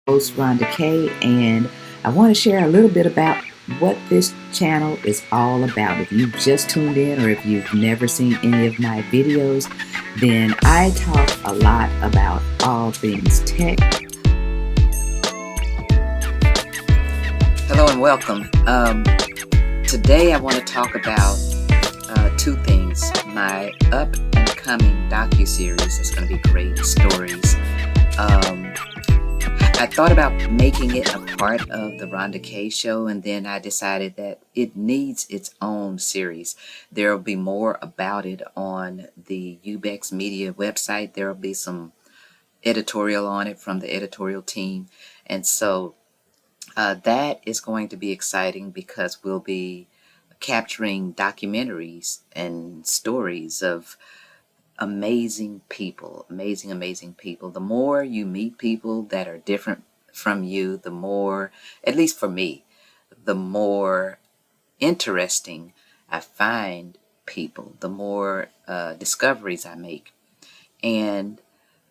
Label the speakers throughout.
Speaker 1: host Rhonda Kay, and I want to share a little bit about what this channel is all about. If you've just tuned in or if you've never seen any of my videos, then I talk a lot about all things tech. Hello and welcome. Today I want to talk about two things. My up and coming docuseries is going to be great stories. I thought about making it a part of the Rhonda Kay show, and then I decided that it needs its own series. There will be more about it on the Ubex Media website. There will be some editorial on it from the editorial team. And so that is going to be exciting because we'll be capturing documentaries and stories of amazing people, amazing people. The more you meet people that are different from you, the more, at least for me, the more interesting I find people, the more discoveries I make. And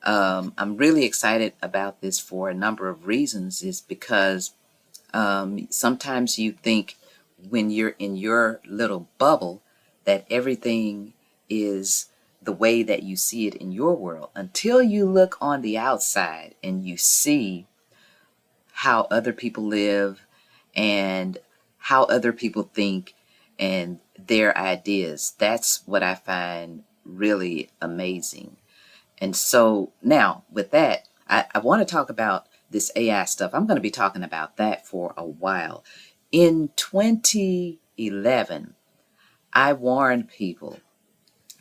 Speaker 1: I'm really excited about this for a number of reasons, is because sometimes you think when you're in your little bubble that everything is the way that you see it in your world, until you look on the outside and you see how other people live and how other people think and their ideas. That's what I find really amazing. And so now with that, I want to talk about this AI stuff. I'm going to be talking about that for a while. In 2011, I warned people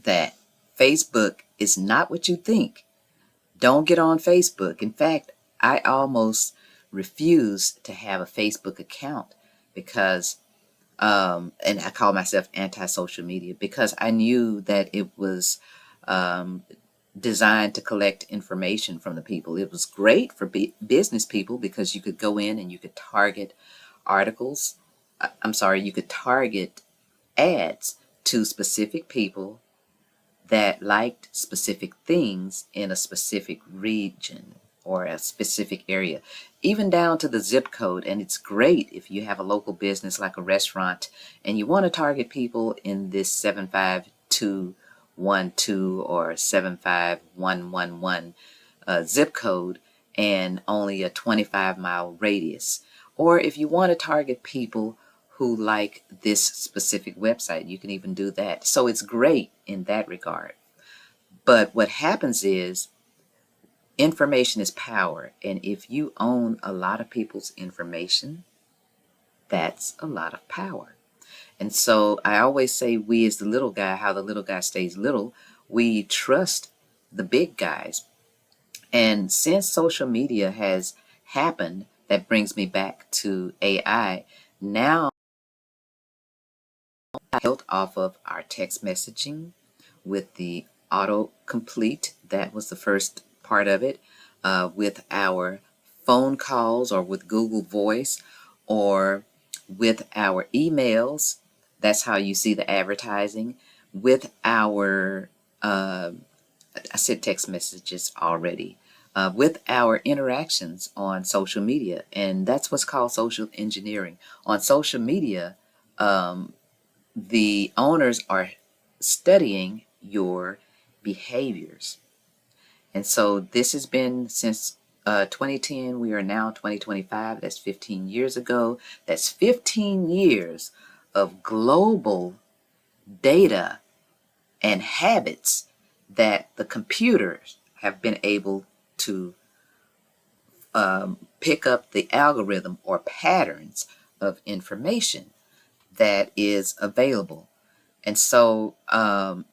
Speaker 1: that Facebook is not what you think. Don't get on Facebook. In fact, I almost refused to have a Facebook account because, and I call myself anti-social media, because I knew that it was designed to collect information from the people. It was great for business people because you could go in and you could target articles. You could target ads to specific people that liked specific things in a specific region or a specific area, even down to the zip code. And it's great if you have a local business like a restaurant and you want to target people in this 75212 or 75111 zip code and only a 25-mile radius. Or if you want to target people who like this specific website, you can even do that. So it's great in that regard. But what happens is information is power. And if you own a lot of people's information, that's a lot of power. And so I always say, we as the little guy, how the little guy stays little, we trust the big guys. And since social media has happened, that brings me back to AI. Now, built off of our text messaging with the autocomplete. That was the first part of it. With our phone calls, or with Google Voice, or with our emails. That's how you see the advertising. With our, I said text messages already. With our interactions on social media. And that's what's called social engineering. On social media, the owners are studying your behaviors. And so this has been since 2010. We are now 2025. That's 15 years ago. That's 15 years of global data and habits that the computers have been able to pick up the algorithm or patterns of information that is available. And so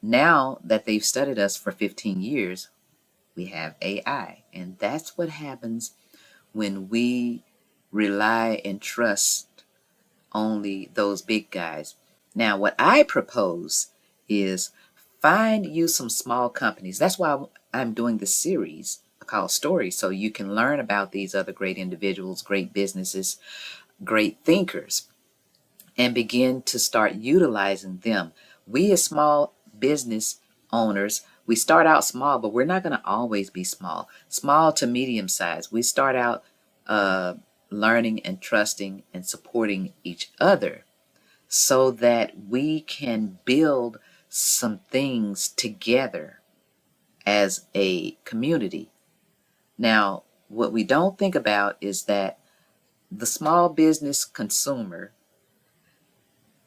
Speaker 1: now that they've studied us for 15 years, we have AI. And that's what happens when we rely and trust only those big guys. Now, what I propose is find you some small companies. That's why I'm doing this series called Stories, so you can learn about these other great individuals, great businesses, great thinkers, and begin to start utilizing them. We as small business owners, we start out small, but we're not going to always be small. Small to medium size. We start out uh, learning and trusting and supporting each other so that we can build some things together as a community. Now, what we don't think about is that the small business consumer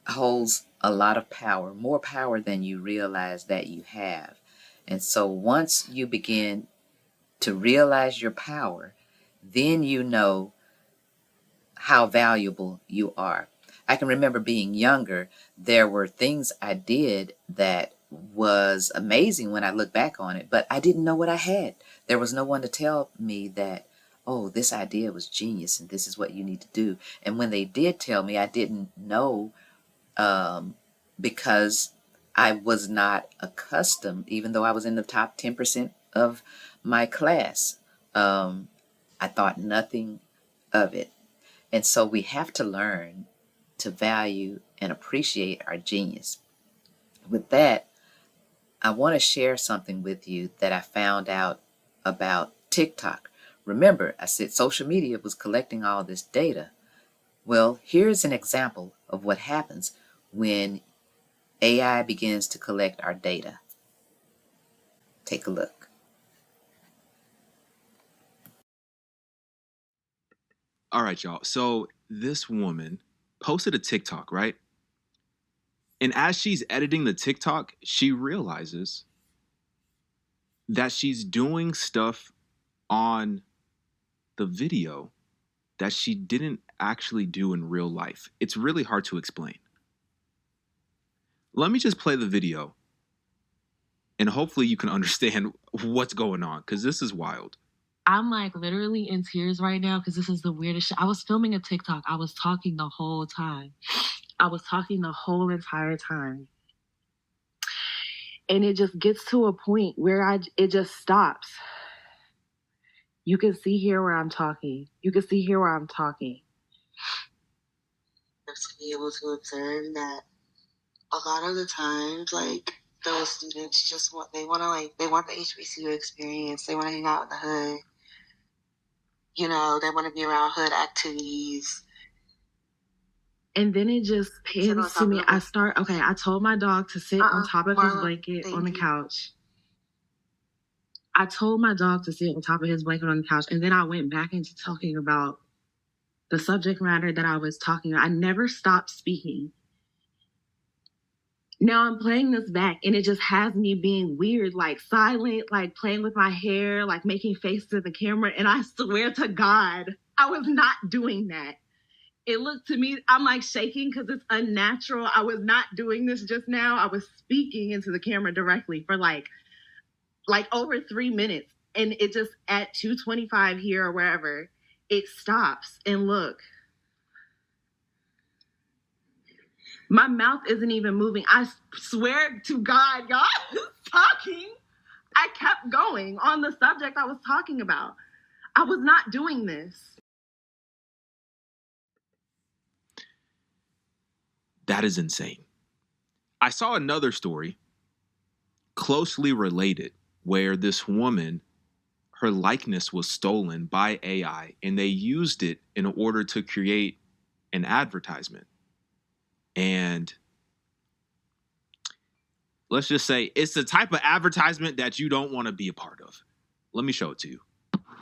Speaker 1: holds a lot of power, more power than you realize that you have. And so once you begin to realize your power, then you know how valuable you are. I can remember being younger, there were things I did that was amazing when I look back on it, but I didn't know what I had. There was no one to tell me that, oh, this idea was genius and this is what you need to do. And when they did tell me, I didn't know, because I was not accustomed, even though I was in the top 10% of my class. I thought nothing of it. And so we have to learn to value and appreciate our genius. With that, I want to share something with you that I found out about TikTok. Remember, I said social media was collecting all this data. Well, here's an example of what happens when AI begins to collect our data. Take a look.
Speaker 2: All right, y'all. So this woman posted a TikTok, right? And as she's editing the TikTok, she realizes that she's doing stuff on the video that she didn't actually do in real life. It's really hard to explain. Let me just play the video and hopefully you can understand what's going on because this is wild.
Speaker 3: I'm like literally in tears right now because this is the weirdest shit. I was filming a TikTok. I was talking the whole time. I was talking the whole entire time. And it just gets to a point where it just stops. You can see here where I'm talking. You can see here where I'm talking.
Speaker 4: To be able to observe that a lot of the times, like, those students just want the HBCU experience. They want to hang out in the hood. You know, they want to be around hood activities.
Speaker 3: And then it just pans to me. I told my dog to sit on top of his blanket on the couch. I told my dog to sit on top of his blanket on the couch. And then I went back into talking about the subject matter that I was talking about. I never stopped speaking. Now I'm playing this back and it just has me being weird, like silent, like playing with my hair, like making faces at the camera. And I swear to God, I was not doing that. It looked to me, I'm like shaking because it's unnatural. I was not doing this just now. I was speaking into the camera directly for like over 3 minutes. And it just at 2:25 here or wherever, it stops. And look, my mouth isn't even moving. I swear to God, y'all, talking. I kept going on the subject I was talking about. I was not doing this.
Speaker 2: That is insane. I saw another story closely related where this woman, her likeness was stolen by AI and they used it in order to create an advertisement. And let's just say it's the type of advertisement that you don't want to be a part of. Let me show it to you.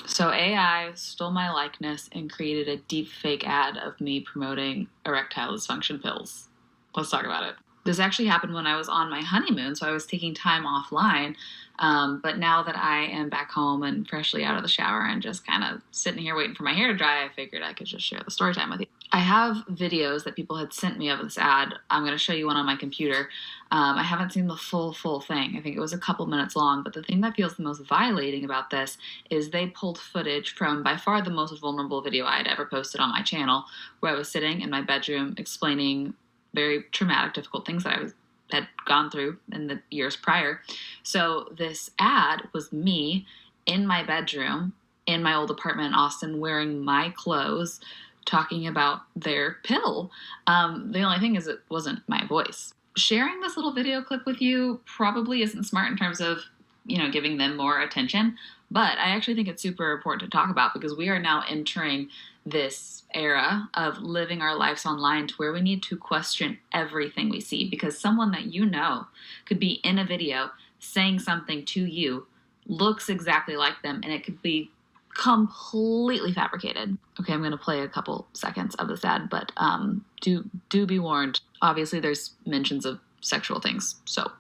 Speaker 5: So AI stole my likeness and created a deep fake ad of me promoting erectile dysfunction pills. Let's talk about it. This actually happened when I was on my honeymoon, so I was taking time offline. But now that I am back home and freshly out of the shower and just kind of sitting here waiting for my hair to dry, I figured I could just share the story time with you. I have videos that people had sent me of this ad. I'm going to show you one on my computer. I haven't seen the full thing. I think it was a couple minutes long, but the thing that feels the most violating about this is they pulled footage from by far the most vulnerable video I had ever posted on my channel, where I was sitting in my bedroom explaining very traumatic, difficult things that I had gone through in the years prior. So this ad was me in my bedroom in my old apartment in Austin wearing my clothes, talking about their pill. The only thing is it wasn't my voice. Sharing this little video clip with you probably isn't smart in terms of, giving them more attention, But I actually think it's super important to talk about because we are now entering this era of living our lives online to where we need to question everything we see, because someone that you know could be in a video saying something to you, looks exactly like them, and it could be completely fabricated. Okay, I'm going to play a couple seconds of this ad, but do be warned. Obviously, there's mentions of sexual things, so.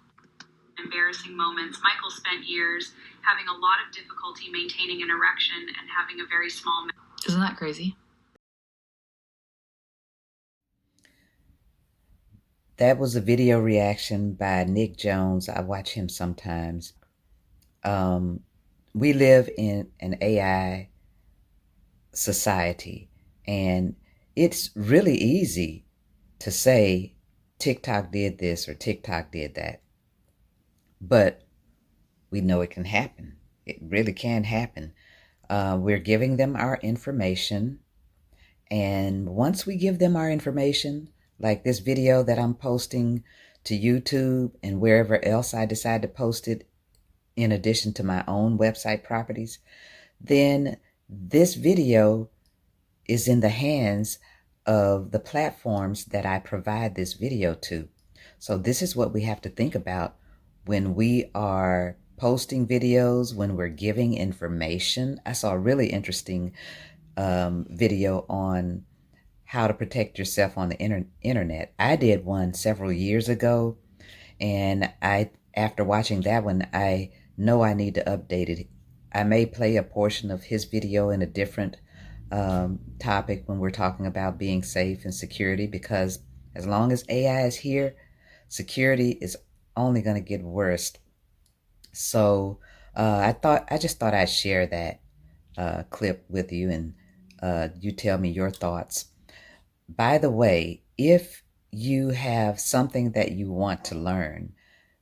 Speaker 6: Embarrassing moments. Michael spent years having a lot of difficulty maintaining an erection and having a very small.
Speaker 5: Isn't that crazy?
Speaker 1: That was a video reaction by Nick Jones. I watch him sometimes. We live in an AI society, and it's really easy to say TikTok did this or TikTok did that. But we know it can happen. It really can happen. We're giving them our information. And once we give them our information, like this video that I'm posting to YouTube and wherever else I decide to post it, in addition to my own website properties, then this video is in the hands of the platforms that I provide this video to. So this is what we have to think about when we are posting videos, when we're giving information. I saw a really interesting video on how to protect yourself on the internet. I did one several years ago, and after watching that one, I know I need to update it. I may play a portion of his video in a different topic when we're talking about being safe and security, because as long as AI is here, security is only going to get worse. So I just thought I'd share that clip with you, and you tell me your thoughts. By the way, if you have something that you want to learn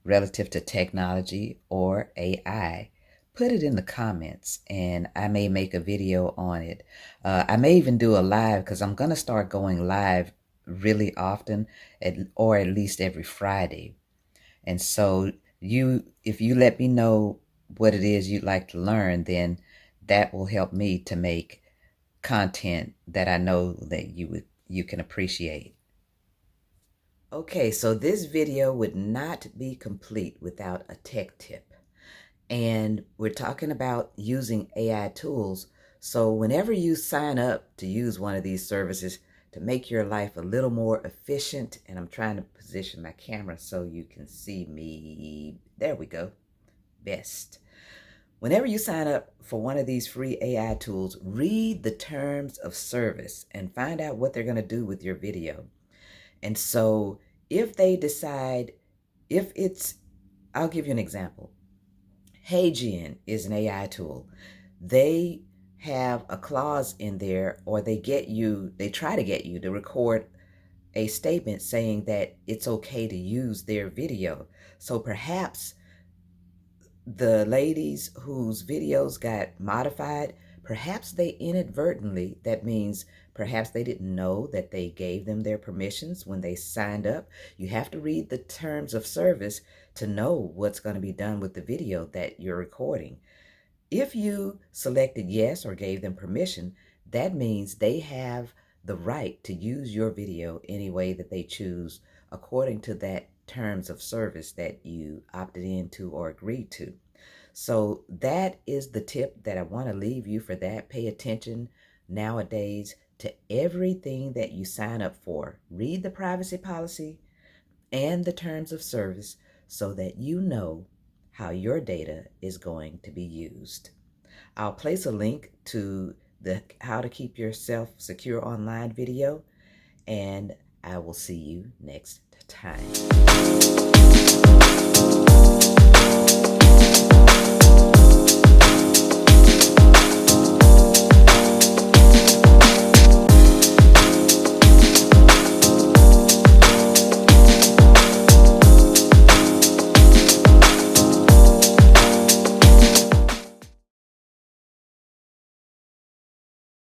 Speaker 1: relative to technology or AI, put it in the comments and I may make a video on it. I may even do a live, because I'm going to start going live really often, or at least every Friday. And so if you let me know what it is you'd like to learn, then that will help me to make content that I know that you can appreciate. Okay, so this video would not be complete without a tech tip. And we're talking about using AI tools. So whenever you sign up to use one of these services to make your life a little more efficient, and I'm trying to position my camera so you can see me. There we go. Best. Whenever you sign up for one of these free AI tools, read the terms of service and find out what they're going to do with your video. And so if they decide, I'll give you an example. HeyGen is an AI tool. They have a clause in there, or they try to get you to record a statement saying that it's okay to use their video. So perhaps the ladies whose videos got modified, perhaps they inadvertently, that means perhaps they didn't know that they gave them their permissions when they signed up. You have to read the terms of service to know what's going to be done with the video that you're recording. If you selected yes or gave them permission, that means they have the right to use your video any way that they choose according to that terms of service that you opted into or agreed to. So that is the tip that I want to leave you for that. Pay attention nowadays to everything that you sign up for. Read the privacy policy and the terms of service so that you know how your data is going to be used. I'll place a link to the How to Keep Yourself Secure Online video, and I will see you next time.